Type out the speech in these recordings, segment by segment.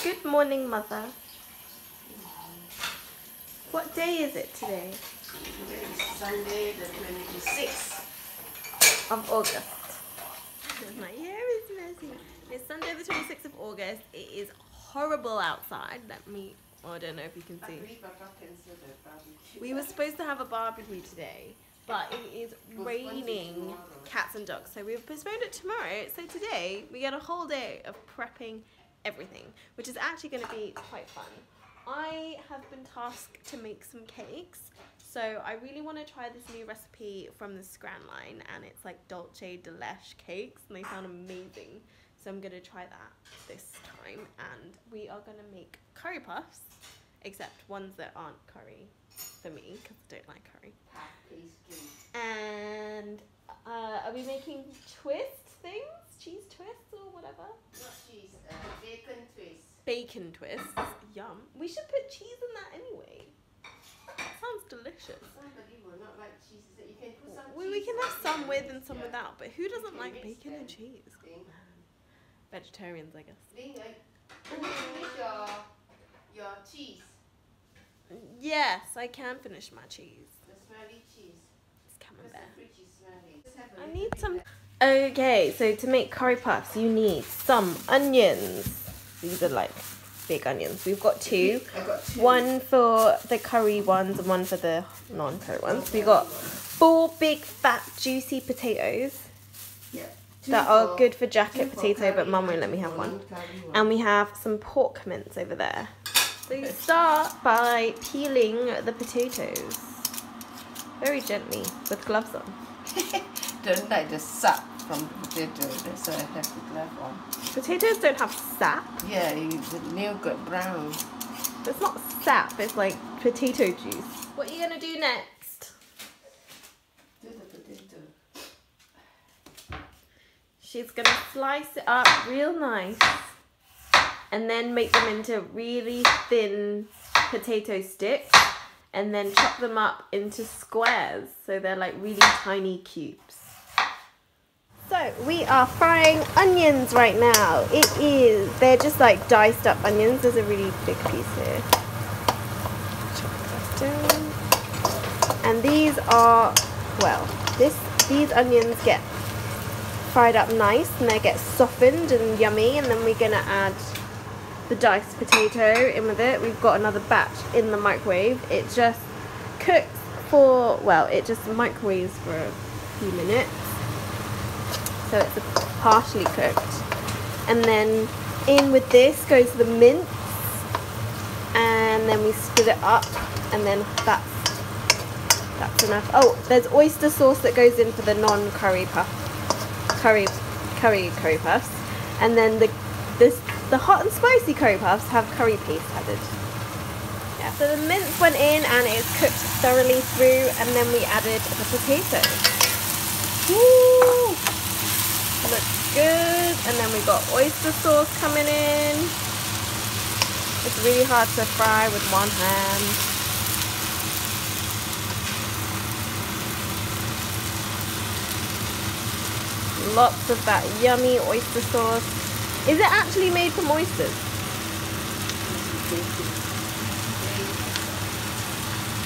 Good morning, Mother. What day is it today? Today is Sunday, the 26th of August. My hair is messy. It's Sunday, the 26th of August. It is horrible outside. I don't know if you can see. We were supposed to have a barbecue today, but it is raining cats and dogs, so we've postponed it tomorrow. So today we get a whole day of prepping everything, which is actually going to be quite fun. I have been tasked to make some cakes, so I really want to try this new recipe from the Scran line, and it's like Dolce de Leche cakes, and they sound amazing. So I'm going to try that this time, and we are going to make curry puffs, except ones that aren't curry for me, because I don't like curry. And are we making twist things? Cheese twists or whatever? Not cheese, bacon twist. Bacon twists. Yum. We should put cheese in that anyway. That sounds delicious. Somebody will not like cheese. You can put some we can have some with and some without, but who doesn't like bacon and cheese? Vegetarians, I guess. Finish your cheese. Yes, I can finish my cheese. The smelly cheese. It's camembert. Smelly. I need some. Okay, so to make curry puffs, you need some onions. These are like big onions. We've got two. I got two. One for the curry ones and one for the non-curry ones. We got 4 big, fat, juicy potatoes. Yeah. That are good for jacket potato, but Mum won't let me have one. And we have some pork mince over there. So you start by peeling the potatoes very gently with gloves on. Don't like the sap from the potato. That's why I have the glove on. Potatoes don't have sap. Yeah, the nail got brown. It's not sap, it's like potato juice. What are you going to do next? Do the potato. She's going to slice it up real nice and then make them into really thin potato sticks and then chop them up into squares so they're like really tiny cubes. So we are frying onions right now. They're just like diced up onions. There's a really big piece here. Chop that down. And these are, well, these onions get fried up nice and they get softened and yummy, and then we're gonna add the diced potato in with it. We've got another batch in the microwave. It just cooks for, well, it just microwaves for a few minutes. So it's partially cooked. And then in with this goes the mince. And then we split it up, and then that's enough. Oh, there's oyster sauce that goes in for the non-curry curry puffs. And then the hot and spicy curry puffs have curry paste added. Yeah, so the mince went in and it's cooked thoroughly through, and then we added the potatoes. Woo! Looks good. And then we got oyster sauce coming in. It's really hard to fry with one hand. Lots of that yummy oyster sauce. Is it actually made from oysters?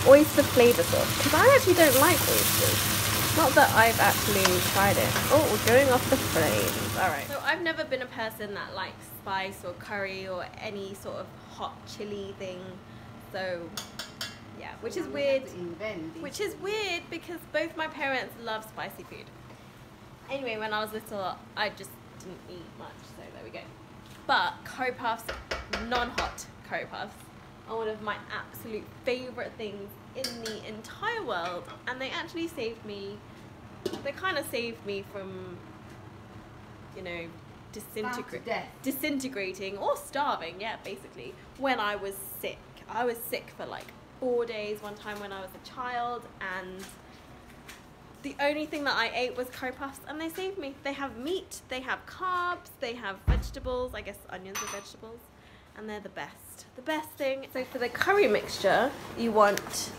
Oyster flavour sauce. Because I actually don't like oysters. Not that I've actually tried it. Oh, we're going off the flames. Alright. So I've never been a person that likes spice or curry or any sort of hot chili thing. So yeah, which is weird. Which is weird because both my parents love spicy food. Anyway, when I was little, I just didn't eat much, so there we go. But curry puffs, non-hot curry puffs, are one of my absolute favourite things in the entire world, and they actually saved me. They kind of saved me from, you know, disintegrating or starving. Yeah, basically. When I was sick, I was sick for like 4 days one time when I was a child, and the only thing that I ate was curry puffs, and they saved me. They have meat, they have carbs, they have vegetables. I guess onions are vegetables, and they're the best. The best thing. So for the curry mixture, you want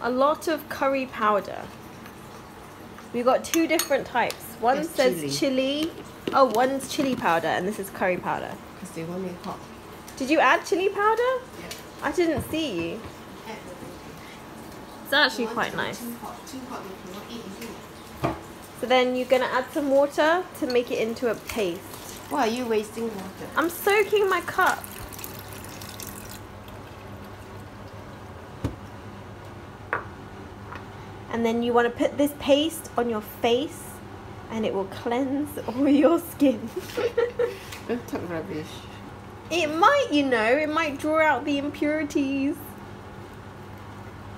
a lot of curry powder. We've got 2 different types. One says chili. Oh, one's chili powder, and this is curry powder. Because they want it hot. Did you add chili powder? Yeah. I didn't see you. It's actually quite nice. So then you're gonna add some water to make it into a paste. Why are you wasting water? I'm soaking my cup. And then you want to put this paste on your face and it will cleanse all your skin. Don't talk rubbish. It might, you know, it might draw out the impurities.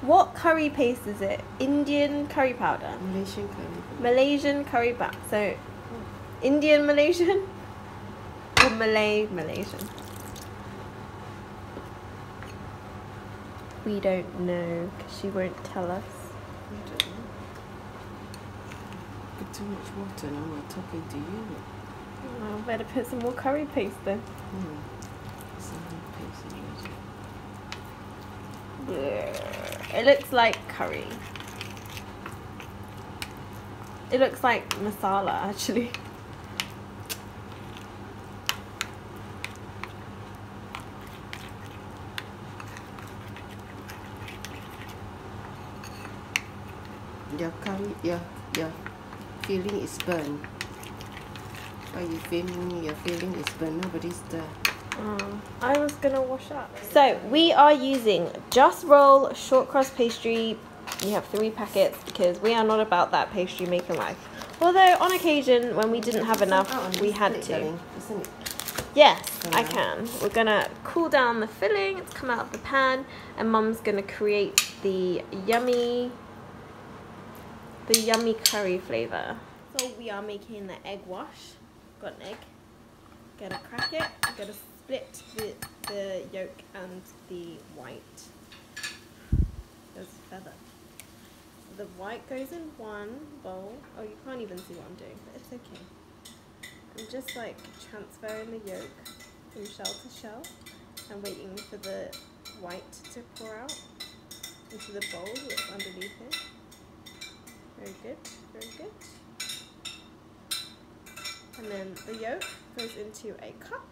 What curry paste is it? Indian curry powder? Malaysian curry. Malaysian curry powder. So, Indian Malaysian? Or Malay Malaysian? We don't know because she won't tell us. I don't know. Put too much water now we're talking to you. Well, better put some more curry paste then. It looks like curry. It looks like masala actually. Your curry, your feeling is burned. Why you feeling your feeling is burned? Nobody's there. I was gonna wash up. So we are using Just Roll short crust pastry. We have 3 packets because we are not about that pastry making life. Although on occasion when we didn't have enough, we had to. Yes, I can. We're gonna cool down the filling. It's come out of the pan, and Mum's gonna create the yummy curry flavor. So we are making the egg wash. Got an egg. Gonna crack it. Gonna split the yolk and the white. There's a feather. The white goes in one bowl. Oh, you can't even see what I'm doing, but it's okay. I'm just like transferring the yolk from shell to shell and waiting for the white to pour out into the bowl that's underneath it. Very good, very good. And then the yolk goes into a cup.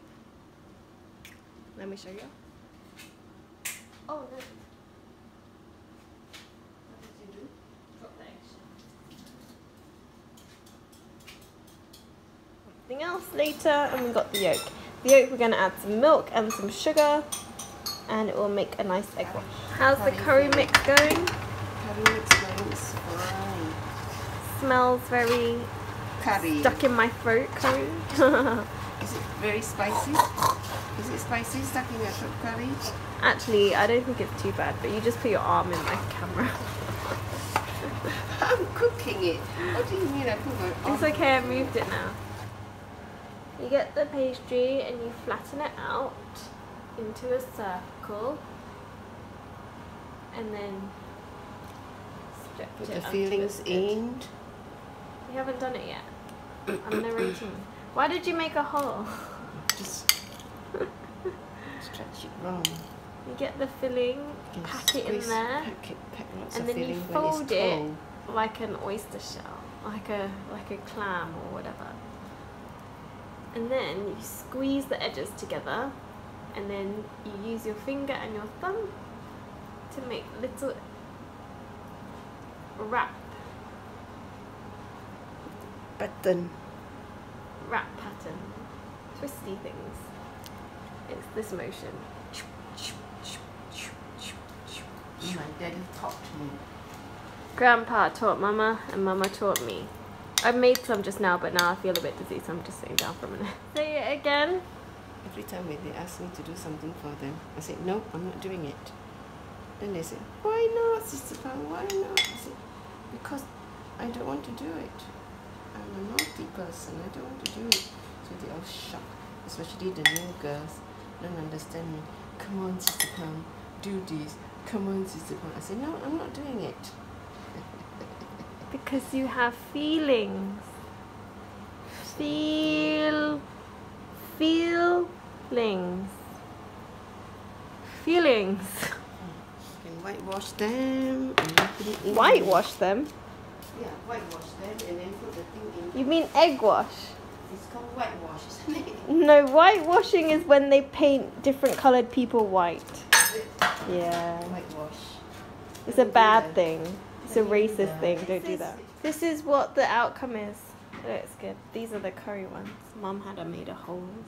Let me show you. Oh, no. What did you do? Drop the eggshell. Something else later, and we got the yolk. The yolk, we're going to add some milk and some sugar, and it will make a nice egg wash. How's the curry mix going? Curry mix going is fine. Smells very Curry. stuck in my throat curry. Is it very spicy? Is it spicy stuck in your throat curry? Actually, I don't think it's too bad, but you just put your arm in my camera. I'm cooking it. What do you mean I put my arm? It's okay, I moved it now. You get the pastry and you flatten it out into a circle and then stretch Put it the fillings in. We haven't done it yet. I'm narrating. Why did you make a hole? Just stretch it round. You get the filling, pack it in there, Pack lots and of then you filling fold when it's it cold. like an oyster shell, like a clam or whatever. And then you squeeze the edges together, and then you use your finger and your thumb to make little wrap Pattern. pattern, twisty things. It's this motion. My daddy taught me. Grandpa taught Mama, and Mama taught me. I made some just now, but now I feel a bit dizzy, so I'm just sitting down for a minute. Say it again. Every time when they ask me to do something for them, I say, no, I'm not doing it. Then they say, why not, Sister Pam, why not? I say, because I don't want to do it. I'm a naughty person, I don't want to do it. So they all shocked, especially the new girls, don't understand me. Come on, Sister Pam, do this. Come on, Sister Pam. I say, no, I'm not doing it. Because you have feelings. Feelings. Feelings. You can whitewash them and put it in. Whitewash them? Yeah, whitewash them and then put the thing in. You mean egg wash? It's called whitewash, isn't it? No, whitewashing is when they paint different coloured people white. Yeah. Whitewash. It's a bad thing. It's a racist thing. Don't do that. This is what the outcome is. It looks good. These are the curry ones. Mum had made a holes.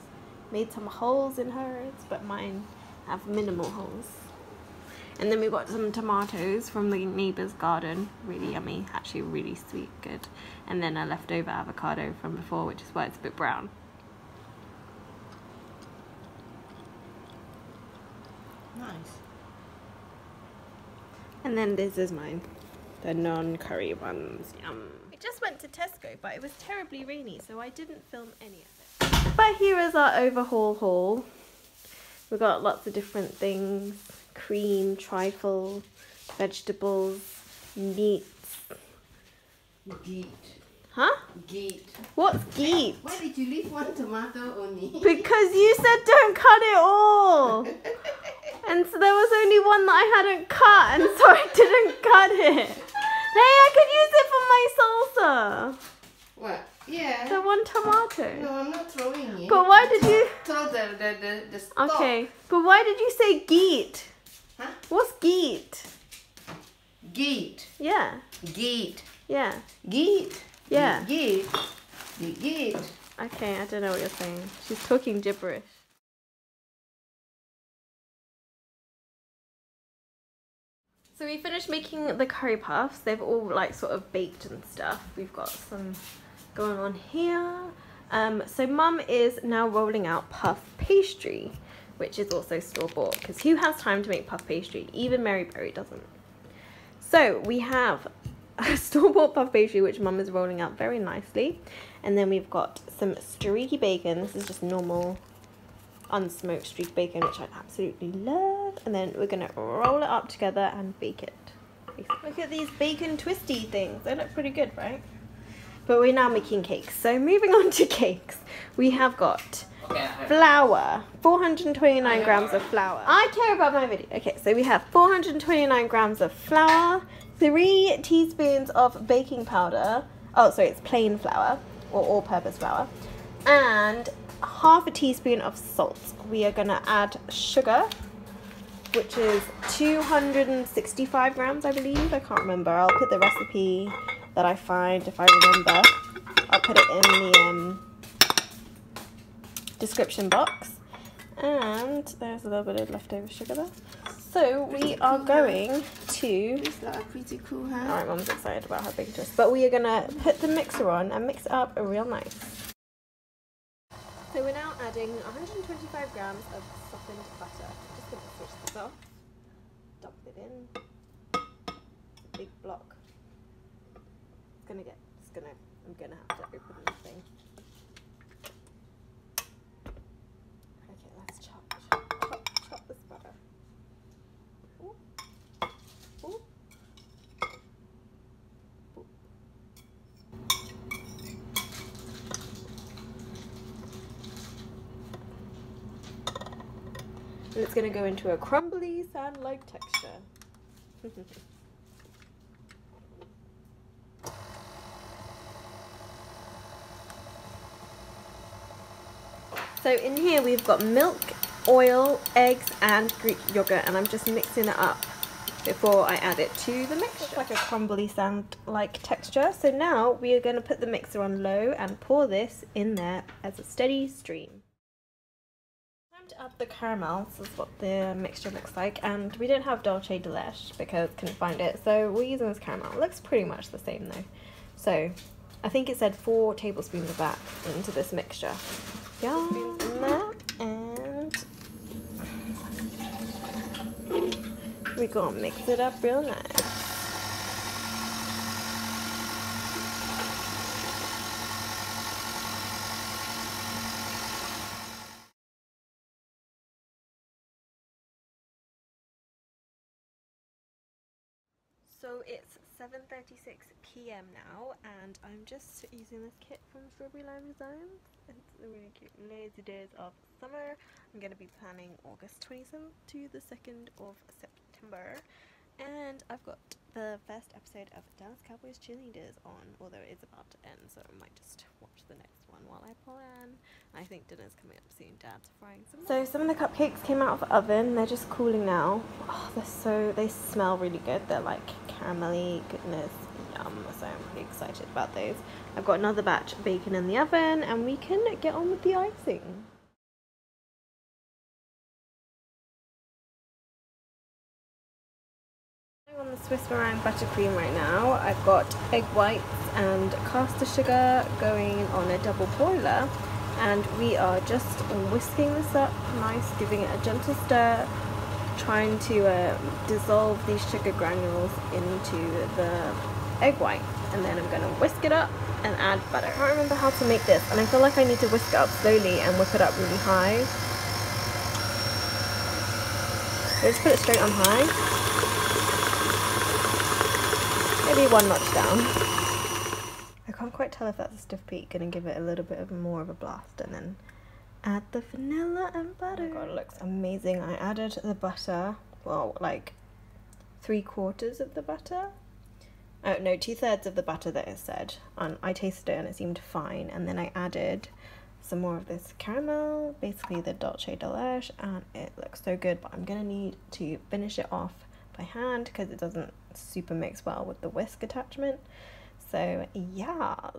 Made some holes in hers, but mine have minimal holes. And then we got some tomatoes from the neighbour's garden. Really yummy. Actually really sweet. Good. And then a leftover avocado from before, which is why it's a bit brown. Nice. And then this is mine. The non-curry ones. Yum. We just went to Tesco, but it was terribly rainy, so I didn't film any of it. But here is our overhaul haul. We got lots of different things. Cream, trifle, vegetables, meats. Geet. Huh? Geet. What's geet? Why did you leave one tomato only? Because you said don't cut it all. And so there was only one that I hadn't cut, and so I didn't cut it. Hey, I could use it for my salsa. What? Yeah. The one tomato. No, I'm not throwing it. But why did you... Throw the stalk. Okay, but why did you say geet? Huh? What's geet? Geet. Yeah. Geet. Yeah. Geet. Yeah. Geet. Geet. Okay, I don't know what you're saying. She's talking gibberish. So we finished making the curry puffs. They've all like sort of baked and stuff. We've got some going on here. So Mum is now rolling out puff pastry, which is also store-bought, because who has time to make puff pastry? Even Mary Berry doesn't. So we have a store-bought puff pastry, which Mum is rolling out very nicely. And then we've got some streaky bacon. This is just normal unsmoked streaked bacon, which I absolutely love. And then we're gonna roll it up together and bake it. Look at these bacon twisty things. They look pretty good, right? But we're now making cakes. So moving on to cakes, we have got flour, 429 grams of flour. I care about my video. Okay, so we have 429 grams of flour, 3 teaspoons of baking powder. Oh, sorry, it's plain flour or all-purpose flour, and half a teaspoon of salt. We are gonna add sugar, which is 265 grams, I believe. I can't remember. I'll put the recipe that I find, if I remember. I'll put it in the description box. And there's a little bit of leftover sugar there. So we are going to... Is that a pretty cool hand? Alright, Mum's excited about her bacon twist. But we are gonna put the mixer on and mix it up real nice. So we're now adding 125 grams of softened butter. Just gonna switch this off. Dump it in. It's a big block. I'm gonna have to open this thing. Okay, let's chop this butter. Ooh. Ooh. Ooh. And it's gonna go into a crumbly sand-like texture. So in here we've got milk, oil, eggs and Greek yogurt, and I'm just mixing it up before I add it to the mixture. It's like a crumbly sand-like texture. So now we are going to put the mixer on low and pour this in there as a steady stream. Time to add the caramel. This is what the mixture looks like, and we don't have Dolce de Leche because couldn't find it, so we're using this caramel. It looks pretty much the same though. So I think it said 4 tablespoons of that into this mixture. Yeah, in there, and we're gonna mix it up real nice. So it's 7:36 p.m. now, and I'm just using this kit from Strawberry Lime Designs. It's really cute. Lazy Days of Summer. I'm going to be planning August 27th to the 2nd of September. And I've got the first episode of Dallas Cowboys Cheerleaders on, although it is about to end, so I might just watch the next one while I plan. I think dinner's coming up soon. Dad's frying some. So some of the cupcakes came out of the oven. They're just cooling now. Oh, they smell really good. They're like caramelly goodness. Yum. So I'm pretty excited about those. I've got another batch of bacon in the oven and we can get on with the icing. On the Swiss meringue buttercream right now, I've got egg whites and caster sugar going on a double boiler, and we are just whisking this up nice, giving it a gentle stir, trying to dissolve these sugar granules into the egg white, and then I'm going to whisk it up and add butter. I can't remember how to make this, and I feel like I need to whisk it up slowly and whip it up really high. Let's put it straight on high. Maybe one notch down. I can't quite tell if that's a stiff peak. Gonna give it a little bit of more of a blast and then add the vanilla and butter. Oh my god, it looks amazing. I added the butter, well, like 3/4 of the butter. Oh no, 2/3 of the butter that it said. And I tasted it and it seemed fine. And then I added some more of this caramel, basically the dolce de leche, and it looks so good. But I'm gonna need to finish it off by hand because it doesn't super mix well with the whisk attachment. So yeah.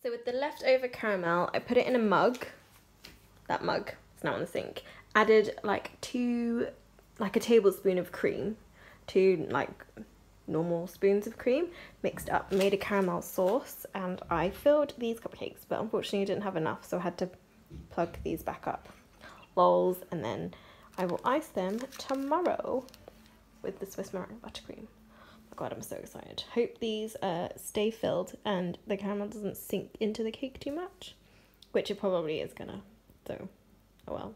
So with the leftover caramel, I put it in a mug. That mug is now in the sink. Added like a tablespoon of cream, 2 like normal spoons of cream, mixed up, made a caramel sauce, and I filled these cupcakes, but unfortunately I didn't have enough, so I had to plug these back up. Lols. And then I will ice them tomorrow with the Swiss meringue buttercream. Oh god, I'm so excited. Hope these stay filled and the caramel doesn't sink into the cake too much, which it probably is gonna, so oh well.